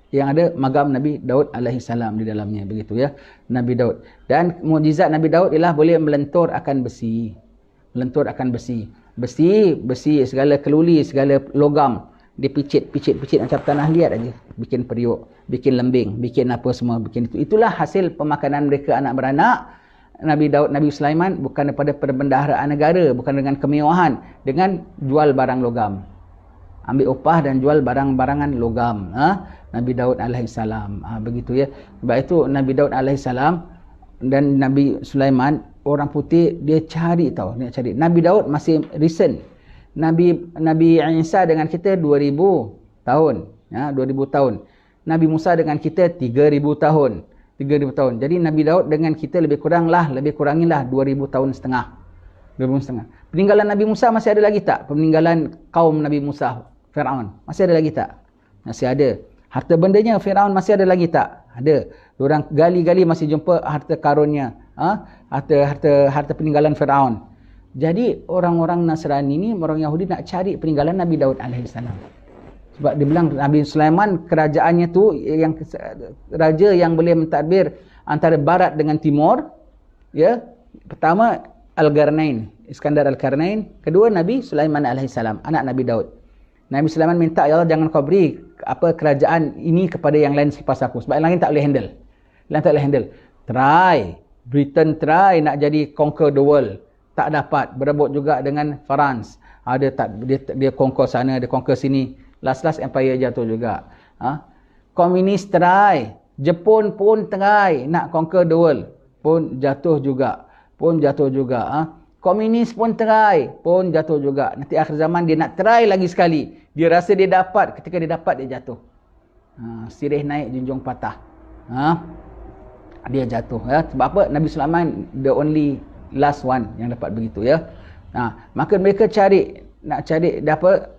yang ada magam Nabi Daud alaihi salam di dalamnya, begitu ya. Nabi Daud. Dan mukjizat Nabi Daud ialah boleh melentur akan besi. Melentur akan besi. Besi, segala keluli, segala logam dipicit macam tanah liat aja. Bikin periuk, bikin lembing, bikin apa semua, bikin itu. Itulah hasil pemakanan mereka anak beranak. Nabi Daud, Nabi Sulaiman bukan daripada perbendaharaan negara, bukan dengan kemewahan, dengan jual barang logam. Ambil upah dan jual barang-barangan logam. Nabi Daud alaihissalam. Begitu ya. Sebab itu Nabi Daud alaihissalam dan Nabi Sulaiman, orang putih dia cari tahu, dia cari. Nabi Daud masih recent. Nabi Isa dengan kita 2000 tahun, ya, 2000 tahun. Nabi Musa dengan kita 3000 tahun. 3000 tahun. Jadi Nabi Daud dengan kita lebih kurangilah 2000 tahun setengah. 2000 setengah. Peninggalan Nabi Musa masih ada lagi tak? Peninggalan kaum Nabi Musa, Firaun, masih ada lagi tak? Masih ada. Harta bendanya Firaun masih ada lagi tak? Ada. Diorang gali-gali masih jumpa harta karunnya. Harta peninggalan Firaun. Jadi orang-orang Nasrani ni, orang Yahudi nak cari peninggalan Nabi Daud alaihissalam. Sebab dia bilang Nabi Sulaiman kerajaannya tu yang raja yang boleh mentadbir antara barat dengan timur. Ya. Pertama Al-Qarnain, Iskandar Al-Qarnain. Kedua Nabi Sulaiman alaihissalam, anak Nabi Daud. Nabi Sulaiman minta, ya Allah jangan kau beri kerajaan ini kepada yang lain selepas aku. Sebab yang lain tak boleh handle. Yang tak boleh handle. Britain try nak jadi conquer the world. Tak dapat. Berebut juga dengan France. Dia conquer sana, dia conquer sini. Last empire jatuh juga. Komunis try. Jepun pun try nak conquer the world. Pun jatuh juga. Komunis pun try, pun jatuh juga. Nanti akhir zaman dia nak try lagi sekali. Dia rasa dia dapat, ketika dia dapat dia jatuh. Sirih naik junjung patah. Dia jatuh ya. Sebab apa? Nabi Sulaiman the only last one yang dapat begitu ya. Maka mereka nak cari dapat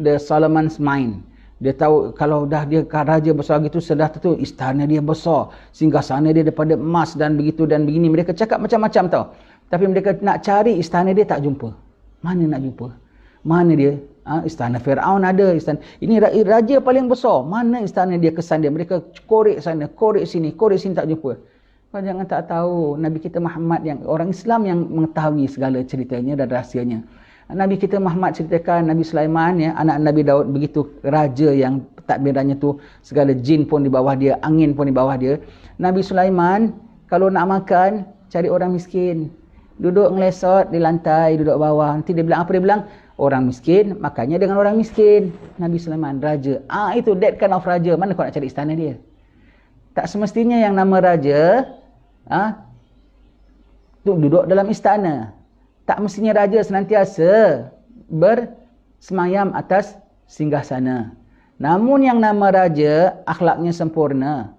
the Solomon's mind. Dia tahu kalau dah dia raja besar gitu, sudah tentu istana dia besar, singgasana dia daripada emas dan begitu dan begini. Mereka cakap macam-macam tau. Tapi mereka nak cari istana dia tak jumpa. Mana nak jumpa? Mana dia? Istana Firaun ada. Ini raja paling besar. Mana istana dia, kesan dia? Mereka korek sana, korek sini tak jumpa. Kau jangan tak tahu. Nabi kita Muhammad, yang orang Islam yang mengetahui segala ceritanya dan rahsianya. Nabi kita Muhammad ceritakan Nabi Sulaiman, ya, anak Nabi Daud, begitu raja yang tadbirannya tu segala jin pun di bawah dia, angin pun di bawah dia. Nabi Sulaiman kalau nak makan cari orang miskin. Duduk ngelesot di lantai, duduk bawah. Nanti dia bilang apa? Dia bilang orang miskin, makannya dengan orang miskin. Nabi Sulaiman, raja. Itu that kind of raja. Mana kau nak cari istana dia? Tak semestinya yang nama raja tu duduk dalam istana. Tak mestinya raja senantiasa bersemayam atas singgahsana. Namun yang nama raja, akhlaknya sempurna.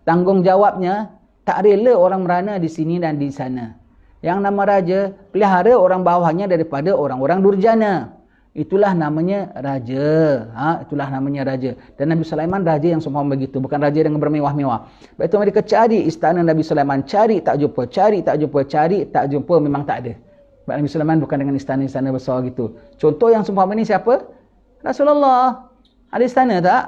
Tanggungjawabnya tak rela orang merana di sini dan di sana. Yang nama raja, pelihara orang bawahnya daripada orang-orang durjana. Itulah namanya raja. Itulah namanya raja. Dan Nabi Sulaiman raja yang seumpama begitu. Bukan raja dengan bermewah-mewah. Sebab itu mereka cari istana Nabi Sulaiman. Cari tak jumpa. Memang tak ada. Sebab Nabi Sulaiman bukan dengan istana-istana besar gitu. Contoh yang seumpama ni siapa? Rasulullah. Ada istana tak?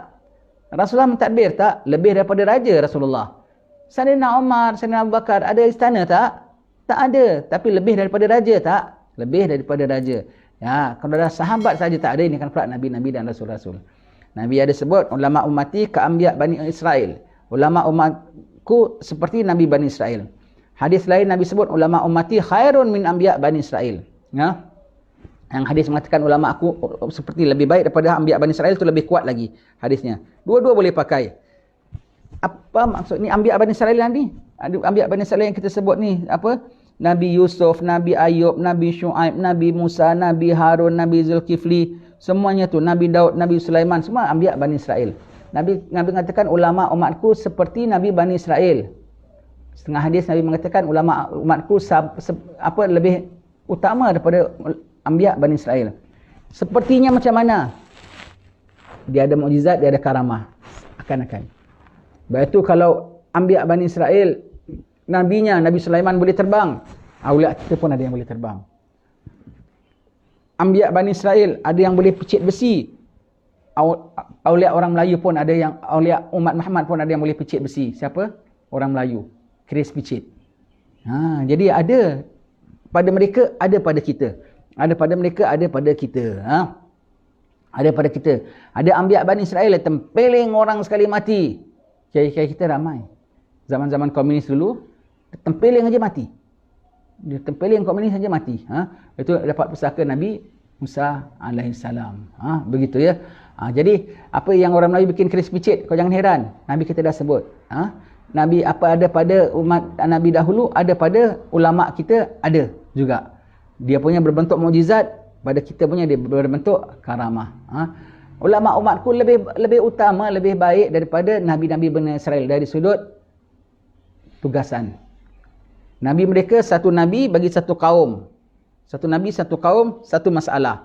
Rasulullah mentadbir tak? Lebih daripada raja Rasulullah. Sayyidina Umar, Sayyidina Abu Bakar, ada istana tak? Tak ada. Tapi lebih daripada raja tak? Lebih daripada raja. Ya, kalau dah sahabat saja tak ada, ini kan pula Nabi-Nabi dan Rasul-Rasul. Nabi ada sebut, ulama ummati ka'ambiya Bani Israel. Ulama umatku seperti Nabi Bani Israel. Hadis lain Nabi sebut, ulama ummati khairun min ambiya Bani Israel. Ya. Yang hadis mengatakan ulama aku seperti lebih baik daripada ambiya Bani Israel, itu lebih kuat lagi hadisnya. Dua-dua boleh pakai. Apa maksud ni ambiya Bani Israel ni? Ambiya Bani Israel yang kita sebut ni apa? Nabi Yusuf, Nabi Ayub, Nabi Shu'aib, Nabi Musa, Nabi Harun, Nabi Zulkifli, semuanya tu, Nabi Daud, Nabi Sulaiman, semua ambiya Bani Israel. Nabi mengatakan ulama umatku seperti Nabi Bani Israel. Setengah hadis Nabi mengatakan ulama umatku lebih utama daripada ambiya Bani Israel. Sepertinya macam mana? Dia ada mukjizat, dia ada karamah. Akan-akan. Sebab itu kalau ambiya Bani Israel, nabinya Nabi Sulaiman boleh terbang, aulia kita pun ada yang boleh terbang. Ambiya Bani Israel ada yang boleh picit besi. Aulia orang Melayu pun ada yang, aulia umat Muhammad pun ada yang boleh picit besi. Siapa? Orang Melayu. Keris picit. Jadi ada pada mereka, ada pada kita. Ada pada mereka, ada pada kita. Ada pada kita. Ada Anbiya Bani Israel yang tempeling orang sekali mati. Kiai-kiai kita ramai. Zaman-zaman komunis dulu, tempeling aja mati. Dia tempeling komunis saja mati. Itu dapat pusaka Nabi Musa alaihissalam. Begitu ya. Jadi apa yang orang Melayu bikin keris picit, kau jangan heran. Nabi kita dah sebut. Nabi apa ada pada umat Nabi dahulu, ada pada ulama kita, ada juga. Dia punya berbentuk mukjizat, pada kita punya dia berbentuk karamah. Ulama umatku lebih utama, lebih baik daripada nabi-nabi Bani Israel dari sudut tugasan. Nabi mereka satu nabi bagi satu kaum. Satu nabi, satu kaum, satu masalah.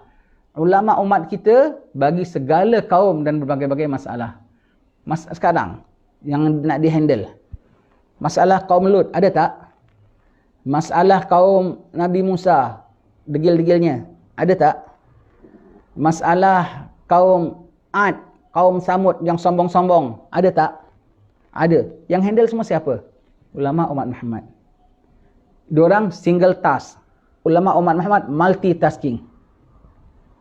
Ulama umat kita bagi segala kaum dan berbagai-bagai masalah. Sekarang yang nak dihandle, masalah kaum Lut ada tak? Masalah kaum Nabi Musa, degil-degilnya, ada tak? Masalah kaum Ad, kaum Samud yang sombong-sombong, ada tak? Ada. Yang handle semua siapa? Ulama umat Muhammad. Diorang single task. Ulama umat Muhammad multitasking.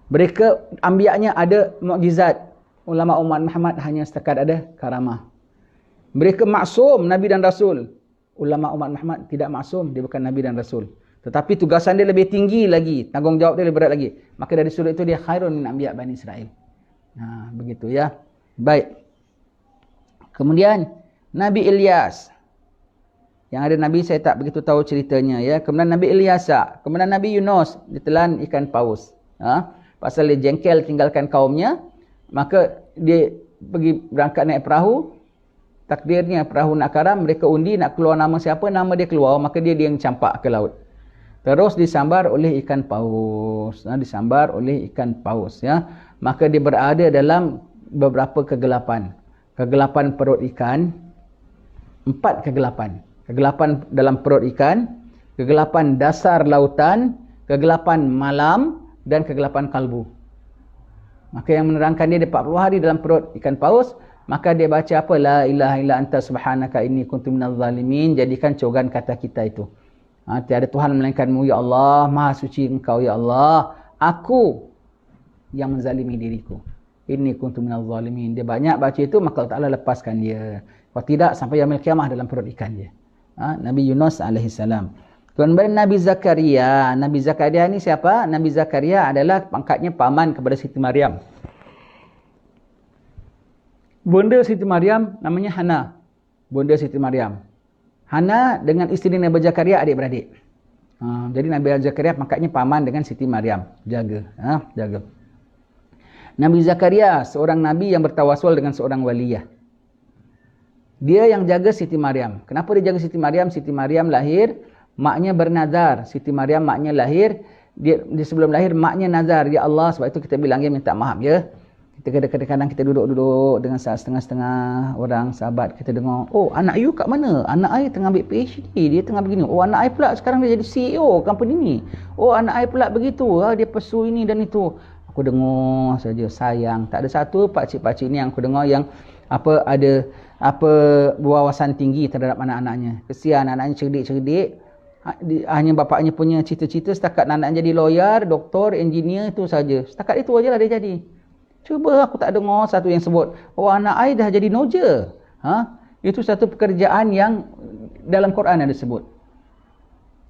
Mereka ambiaknya ada mukjizat. Ulama umat Muhammad hanya setakat ada karamah. Mereka maksum Nabi dan Rasul. Ulama umat Muhammad tidak maksum, dia bukan Nabi dan Rasul. Tetapi tugasan dia lebih tinggi lagi, tanggungjawab dia lebih berat lagi. Maka dari sudut itu dia khairun min anbiya Bani Israel. Begitu ya. Baik. Kemudian Nabi Ilyas. Yang ada Nabi saya tak begitu tahu ceritanya ya. Kemudian Nabi Ilyasa, kemudian Nabi Yunus ditelan ikan paus. Pasal dia jengkel tinggalkan kaumnya, maka dia pergi berangkat naik perahu. Takdirnya perahu nak karam, mereka undi nak keluar nama siapa, nama dia keluar, maka dia yang campak ke laut. Terus disambar oleh ikan paus. Disambar oleh ikan paus ya. Maka dia berada dalam beberapa kegelapan. Kegelapan perut ikan, 4 kegelapan. Kegelapan dalam perut ikan, kegelapan dasar lautan, kegelapan malam, dan kegelapan kalbu. Maka yang menerangkan dia 40 hari dalam perut ikan paus, maka dia baca apa? La ilaha illa anta subhanaka inni kuntu minaz zalimin. Jadikan cogan kata kita itu. Tiada Tuhan melainkanmu ya Allah, maha suci engkau ya Allah, aku yang menzalimi diriku. Inni kuntu minaz zalimin. Dia banyak baca itu, maka Allah Ta'ala lepaskan dia. Kalau tidak, sampai yaumil kiamah dalam perut ikan dia. Nabi Yunus alaihissalam. Kemudian Nabi Zakaria. Nabi Zakaria ni siapa? Nabi Zakaria adalah pangkatnya paman kepada Siti Maryam. Bunda Siti Maryam namanya Hana. Bunda Siti Maryam. Hana dengan isteri Nabi Zakaria adik-beradik. Jadi Nabi Zakaria pangkatnya paman dengan Siti Maryam. Jaga. Jaga. Nabi Zakaria seorang Nabi yang bertawasul dengan seorang waliyah. Dia yang jaga Siti Maryam. Kenapa dia jaga Siti Maryam? Siti Maryam lahir, maknya bernazar. Siti Maryam maknya lahir, dia sebelum lahir maknya nazar. Ya Allah, sebab itu kita bilang dia minta maaf ya. Kita kadang-kadang kita duduk-duduk dengan setengah-setengah orang sahabat, kita dengar, oh anak you kat mana? Anak I tengah ambil PhD, dia tengah begini. Oh anak I pula sekarang dia jadi CEO company ni. Oh anak I pula begitu, dia pursue ini dan itu. Aku dengar saja, sayang. Tak ada satu pakcik-pakcik ni yang aku dengar yang ada berwawasan tinggi terhadap anak-anaknya. Kesian anak-anaknya cerdik-cerdik. Hanya bapaknya punya cita-cita setakat anak jadi lawyer, doktor, engineer itu saja. Setakat itu ajalah dia jadi. Cuba aku tak dengar satu yang sebut, oh anak I dah jadi noja. Itu satu pekerjaan yang dalam Quran ada sebut.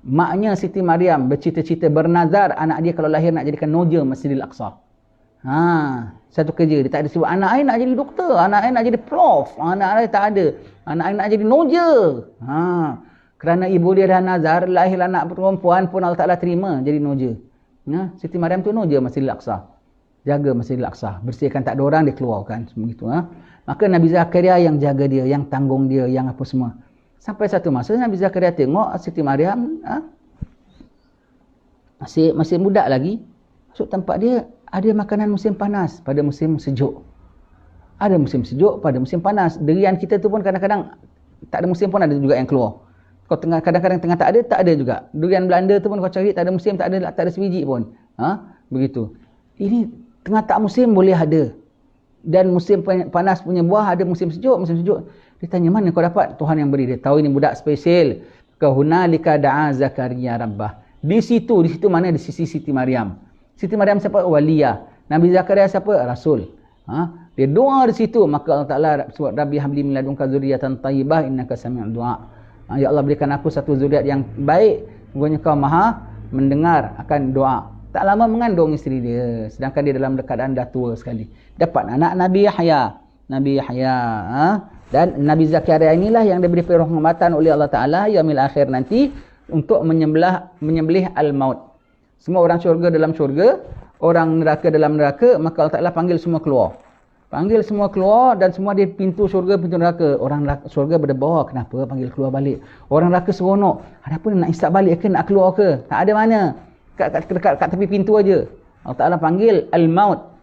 Maknya Siti Maryam bercita-cita bernazar anak dia kalau lahir nak jadikan noja Masjidil Aqsa. Satu kerja. Dia tak ada sebut anak I nak jadi doktor, anak I nak jadi prof, anak I tak ada. Anak I nak jadi noja. Kerana ibu dia dah nazar, lahir anak perempuan pun Allah Ta'ala terima jadi noja. Siti Maryam tu noja Masjidil Aqsa. Jaga Masjidil Aqsa. Bersihkan, tak ada orang dia keluarkan. Begitu. Maka Nabi Zakaria yang jaga dia, yang tanggung dia, yang apa semua. Sampai satu masa Nabi Zakaria tengok Siti Maryam masih budak lagi. Masuk tempat dia ada makanan musim panas pada musim sejuk. Ada musim sejuk pada musim panas. Derian kita tu pun kadang-kadang tak ada musim pun ada juga yang keluar. Kau kadang-kadang tengah tak ada juga. Durian Belanda tu pun kau cari tak ada musim, tak ada sebiji pun. Begitu. Ini tengah tak musim boleh ada. Dan musim panas punya buah ada musim sejuk. Dia tanya, mana kau dapat? Tuhan yang beri. Dia tahu ini budak spesial. Kahunalika da'a Zakaria rabbah. Di situ mana? Di sisi Siti Maryam. Siti Maryam siapa? Waliyah. Nabi Zakaria siapa? Rasul. Dia doa di situ, maka Allah Ta'ala sebut, Rabbi habli min ladunka zuriyatan tayyibah innaka sami'ud du'a. Ya Allah, berikan aku satu zuriat yang baik, sungguhnya kau maha mendengar akan doa. Tak lama mengandung isteri dia, sedangkan dia dalam keadaan dah tua sekali. Dapat anak Nabi Yahya. Dan Nabi Zakaria inilah yang diberi penghormatan oleh Allah Ta'ala yaumil akhir nanti untuk menyembelih al-maut. Semua orang syurga dalam syurga, orang neraka dalam neraka, maka Allah Ta'ala panggil semua keluar. Panggil semua keluar dan semua di pintu syurga, pintu neraka. Orang syurga berdebar, kenapa panggil keluar balik? Orang neraka seronok, ada apa nak isap balik ke, nak keluar ke? Tak ada mana. Kat tepi pintu aja. Allah Ta'ala panggil al-maut.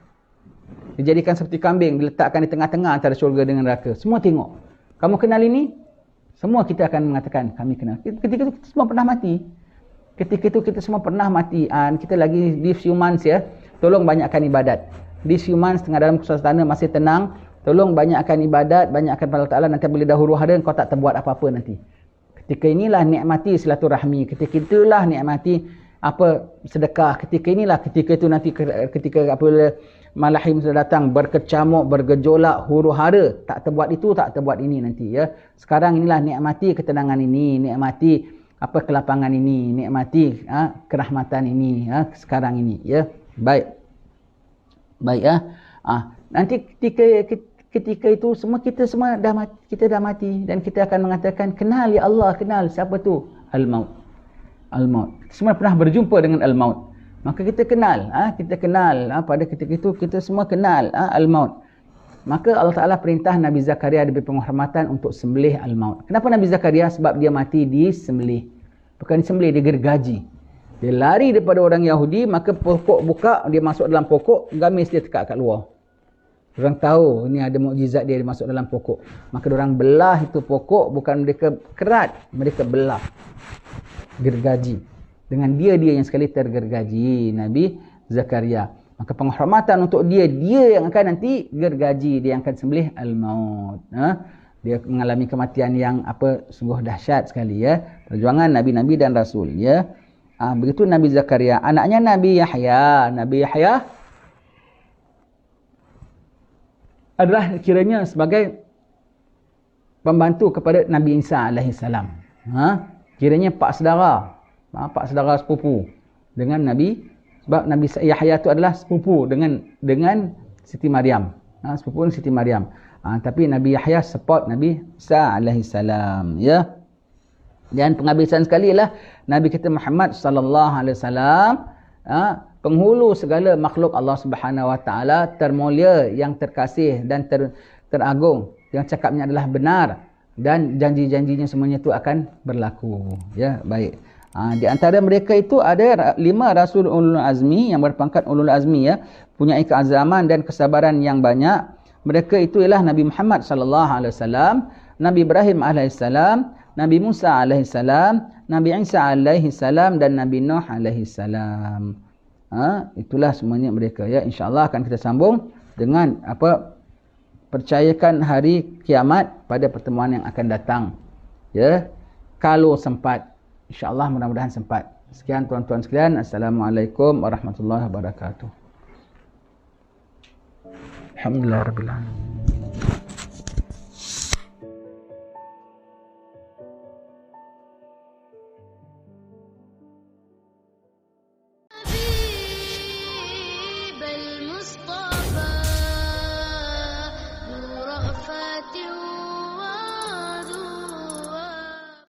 Dijadikan seperti kambing, diletakkan di tengah-tengah antara syurga dengan neraka. Semua tengok. Kamu kenal ini? Semua kita akan mengatakan, kami kenal. Ketika itu kita semua pernah mati. Ketika itu kita semua pernah mati. Kita lagi di few months ya. Tolong banyakkan ibadat. Di few months tengah dalam suasana masih tenang. Tolong banyakkan ibadat, banyakkan Allah Ta'ala. Nanti boleh dah huru-hara, kau tak terbuat apa-apa nanti. Ketika inilah nikmati silaturahmi. Ketika itulah nikmati sedekah. Ketika itu nanti ketika apabila malahim sudah datang, berkecamuk, bergejolak, huru-hara, tak terbuat itu, tak terbuat ini nanti ya. Sekarang inilah nikmati ketenangan ini, nikmati kelapangan ini, nikmati kerahmatan ini sekarang ini ya. Baik ya. Nanti ketika itu kita semua dah mati dan kita akan mengatakan, kenal ya Allah, kenal siapa tu? Al-maut. Semua pernah berjumpa dengan al-maut. Maka kita kenal, pada ketika itu kita semua kenal al-maut. Maka Allah Ta'ala perintah Nabi Zakaria diberi penghormatan untuk sembelih al-maut. Kenapa Nabi Zakaria? Sebab dia mati disembelih. Bukan disembelih, dia gergaji. Dia lari daripada orang Yahudi, maka pokok buka, dia masuk dalam pokok, gamis dia tekak kat luar. Orang tahu ini ada mukjizat dia masuk dalam pokok. Maka orang belah itu pokok, bukan mereka kerat, mereka belah. Gergaji. Dengan dia yang sekali tergergaji, Nabi Zakaria. Maka penghormatan untuk dia yang akan nanti gergaji, dia yang akan sembelih al-maut. Dia mengalami kematian yang sungguh dahsyat sekali ya. Perjuangan nabi-nabi dan rasul ya. Begitu Nabi Zakaria. Anaknya Nabi Yahya. Nabi Yahya adalah kiranya sebagai pembantu kepada Nabi Isa alaihissalam. Kiranya pak saudara sepupu dengan Nabi, sebab Nabi Yahya itu adalah sepupu dengan Siti Maryam. Sepupu dengan Siti Maryam. Tapi Nabi Yahya support Nabi Isa alaihissalam ya. Dan penghabisan sekali ialah Nabi kita Muhammad sallallahu alaihi wasallam, penghulu segala makhluk Allah Subhanahu wa taala, termulia, yang terkasih dan teragung, yang cakapnya adalah benar dan janji-janjinya semuanya itu akan berlaku ya. Baik. Di antara mereka itu ada 5 Rasul Ulul Azmi yang berpangkat Ulul Azmi ya, punya keazaman dan kesabaran yang banyak. Mereka itu ialah Nabi Muhammad sallallahu alaihi wasallam, Nabi Ibrahim alaihi salam, Nabi Musa alaihi salam, Nabi Isa alaihi salam dan Nabi Nuh alaihi salam. Itulah semuanya mereka ya. Insya-Allah akan kita sambung dengan percayakan hari kiamat pada pertemuan yang akan datang. Ya. Kalau sempat. InsyaAllah mudah-mudahan sempat. Sekian tuan-tuan sekalian. Assalamualaikum warahmatullahi wabarakatuh. Alhamdulillah rabbil alamin.